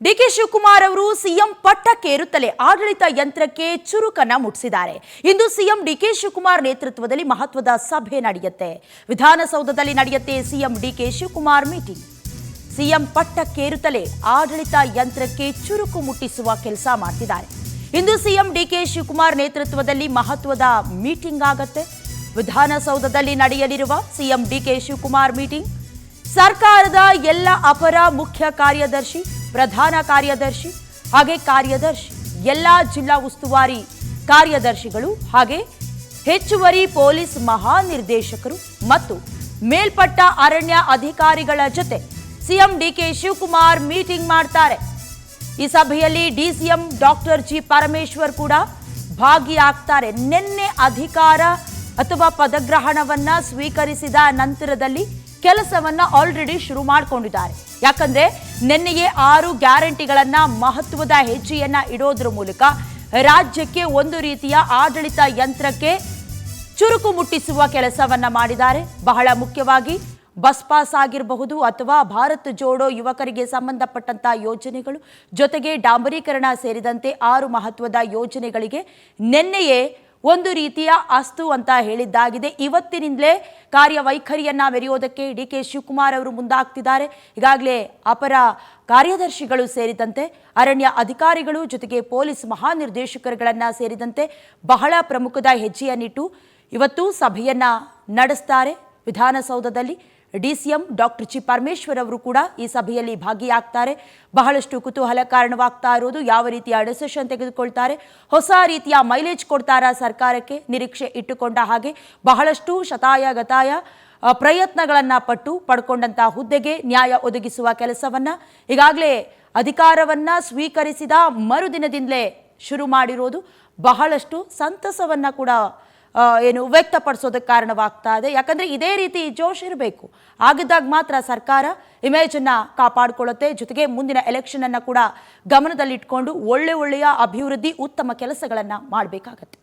DK Shivakumar ಅವರು CM ಪಟ್ಟಕ್ಕೇರುತ್ತಲೇ ಆಡಳಿತ ಯಂತ್ರಕ್ಕೆ ಚುರುಕನ್ನ ಮುಟ್ಟಿಸಿದ್ದಾರೆ. ಇಂದು ಸಿಎಂ ಡಿಕೆ ಶಿವಕುಮಾರ್ ನೇತೃತ್ವದಲ್ಲಿ ಮಹತ್ವದ ಸಭೆ ನಡೆಯುತ್ತೆ. ವಿಧಾನಸೌಧದಲ್ಲಿ ನಡೆಯುತ್ತೆ ಸಿಎಂ ಡಿಕೆ ಶಿವಕುಮಾರ್ ಮೀಟಿಂಗ್. ಸಿಎಂ ಪಟ್ಟಕ್ಕೇರುತ್ತಲೇ ಆಡಳಿತ ಯಂತ್ರಕ್ಕೆ ಚುರುಕು ಮುಟ್ಟಿಸುವ ಕೆಲಸ ಮಾಡ್ತಿದ್ದಾರೆ. ಇಂದು ಸಿಎಂ ಡಿಕೆ ಶಿವಕುಮಾರ್ ನೇತೃತ್ವದಲ್ಲಿ ಮಹತ್ವದ ಮೀಟಿಂಗ್ ಆಗತ್ತೆ. ವಿಧಾನಸೌಧದಲ್ಲಿ ನಡೆಯಲಿರುವ ಸಿಎಂ ಡಿಕೆ ಶಿವಕುಮಾರ್ ಮೀಟಿಂಗ್ ಸರ್ಕಾರದ ಎಲ್ಲ ಅಪರ ಮುಖ್ಯ ಕಾರ್ಯದರ್ಶಿ, ಪ್ರಧಾನ ಕಾರ್ಯದರ್ಶಿ ಹಾಗೆ ಕಾರ್ಯದರ್ಶಿ, ಎಲ್ಲ ಜಿಲ್ಲಾ ಉಸ್ತುವಾರಿ ಕಾರ್ಯದರ್ಶಿಗಳು ಹಾಗೆ ಹೆಚ್ಚುವರಿ ಪೊಲೀಸ್ ಮಹಾನಿರ್ದೇಶಕರು ಮತ್ತು ಮೇಲ್ಪಟ್ಟ ಅರಣ್ಯ ಅಧಿಕಾರಿಗಳ ಜೊತೆ ಸಿಎಂ ಡಿಕೆ ಶಿವಕುಮಾರ್ ಮೀಟಿಂಗ್ ಮಾಡ್ತಾರೆ. ಈ ಸಭೆಯಲ್ಲಿ ಡಿಸಿಎಂ ಡಾಕ್ಟರ್ ಜಿ ಪರಮೇಶ್ವರ್ ಕೂಡ ಭಾಗಿಯಾಗ್ತಾರೆ. ನಿನ್ನೆ ಅಧಿಕಾರ ಅಥವಾ ಪದಗ್ರಹಣವನ್ನ ಸ್ವೀಕರಿಸಿದ ನಂತರದಲ್ಲಿ ಕೆಲಸವನ್ನ ಆಲ್ರೆಡಿ ಶುರು ಮಾಡಿಕೊಂಡಿದ್ದಾರೆ. ಯಾಕಂದ್ರೆ ನಿನ್ನೆಯೇ 6 ಗ್ಯಾರಂಟಿಗಳನ್ನ ಮಹತ್ವದ ಹೆಜ್ಜೆಯನ್ನ ಇಡೋದ್ರ ಮೂಲಕ ರಾಜ್ಯಕ್ಕೆ ಒಂದು ರೀತಿಯ ಆಡಳಿತ ಯಂತ್ರಕ್ಕೆ ಚುರುಕು ಮುಟ್ಟಿಸುವ ಕೆಲಸವನ್ನ ಮಾಡಿದ್ದಾರೆ. ಬಹಳ ಮುಖ್ಯವಾಗಿ ಬಸ್ ಪಾಸ್ ಆಗಿರಬಹುದು ಅಥವಾ ಭಾರತ್ ಜೋಡೋ ಯುವಕರಿಗೆ ಸಂಬಂಧಪಟ್ಟಂತ ಯೋಜನೆಗಳು ಜೊತೆಗೆ ಡಾಂಬರೀಕರಣ ಸೇರಿದಂತೆ 6 ಮಹತ್ವದ ಯೋಜನೆಗಳಿಗೆ ನಿನ್ನೆಯೇ ಒಂದು ರೀತಿಯ ಅಸ್ತು ಅಂತ ಹೇಳಿದ್ದಾಗಿದೆ. ಇವತ್ತಿನಿಂದಲೇ ಕಾರ್ಯವೈಖರಿಯನ್ನ ಮೆರೆಯೋದಕ್ಕೆ ಡಿಕೆ ಶಿವಕುಮಾರ್ ಅವರು ಮುಂದಾಗ್ತಿದ್ದಾರೆ. ಈಗಾಗಲೇ ಅಪರ ಕಾರ್ಯದರ್ಶಿಗಳು ಸೇರಿದಂತೆ ಅರಣ್ಯ ಅಧಿಕಾರಿಗಳು ಜೊತೆಗೆ ಪೊಲೀಸ್ ಮಹಾನಿರ್ದೇಶಕರುಗಳನ್ನ ಸೇರಿದಂತೆ ಬಹಳ ಪ್ರಮುಖದ ಹೆಜ್ಜೆಯನ್ನಿಟ್ಟು ಇವತ್ತು ಸಭೆಯನ್ನ ನಡೆಸ್ತಾರೆ. ವಿಧಾನಸೌಧದಲ್ಲಿ ಡಿಸಿಎಂ ಡಾಕ್ಟರ್ ಜಿ ಪರಮೇಶ್ವರ್ ಅವರು ಕೂಡ ಈ ಸಭೆಯಲ್ಲಿ ಭಾಗಿಯಾಗ್ತಾರೆ. ಬಹಳಷ್ಟು ಕುತೂಹಲ ಕಾರಣವಾಗ್ತಾ ಇರೋದು ಯಾವ ರೀತಿಯ ಡಿಸಿಷನ್ ತೆಗೆದುಕೊಳ್ತಾರೆ, ಹೊಸ ರೀತಿಯ ಮೈಲೇಜ್ ಕೊಡ್ತಾರಾ ಸರ್ಕಾರಕ್ಕೆ, ನಿರೀಕ್ಷೆ ಇಟ್ಟುಕೊಂಡ ಹಾಗೆ ಬಹಳಷ್ಟು ಶತಾಯ ಗತಾಯ ಪ್ರಯತ್ನಗಳನ್ನ ಪಡ್ಕೊಂಡಂತ ಹುದ್ದೆಗೆ ನ್ಯಾಯ ಒದಗಿಸುವ ಕೆಲಸವನ್ನ ಈಗಾಗಲೇ ಅಧಿಕಾರವನ್ನ ಸ್ವೀಕರಿಸಿದ ಮರುದಿನದಿಂದಲೇ ಶುರು ಮಾಡಿರೋದು ಬಹಳಷ್ಟು ಸಂತಸವನ್ನ ಕೂಡ ವ್ಯಕ್ತಪಡಿಸೋದಕ್ಕೆ ಕಾರಣವಾಗ್ತಾ ಇದೆ. ಯಾಕಂದ್ರೆ ಇದೇ ರೀತಿ ಜೋಶ್ ಇರಬೇಕು, ಆಗಿದ್ದಾಗ ಮಾತ್ರ ಸರ್ಕಾರ ಇಮೇಜ್ ಅನ್ನ ಕಾಪಾಡಿಕೊಳ್ಳುತ್ತೆ. ಜೊತೆಗೆ ಮುಂದಿನ ಎಲೆಕ್ಷನ್ ಅನ್ನ ಕೂಡ ಗಮನದಲ್ಲಿಟ್ಕೊಂಡು ಒಳ್ಳೆಯ ಅಭಿವೃದ್ಧಿ, ಉತ್ತಮ ಕೆಲಸಗಳನ್ನ ಮಾಡಬೇಕಾಗತ್ತೆ.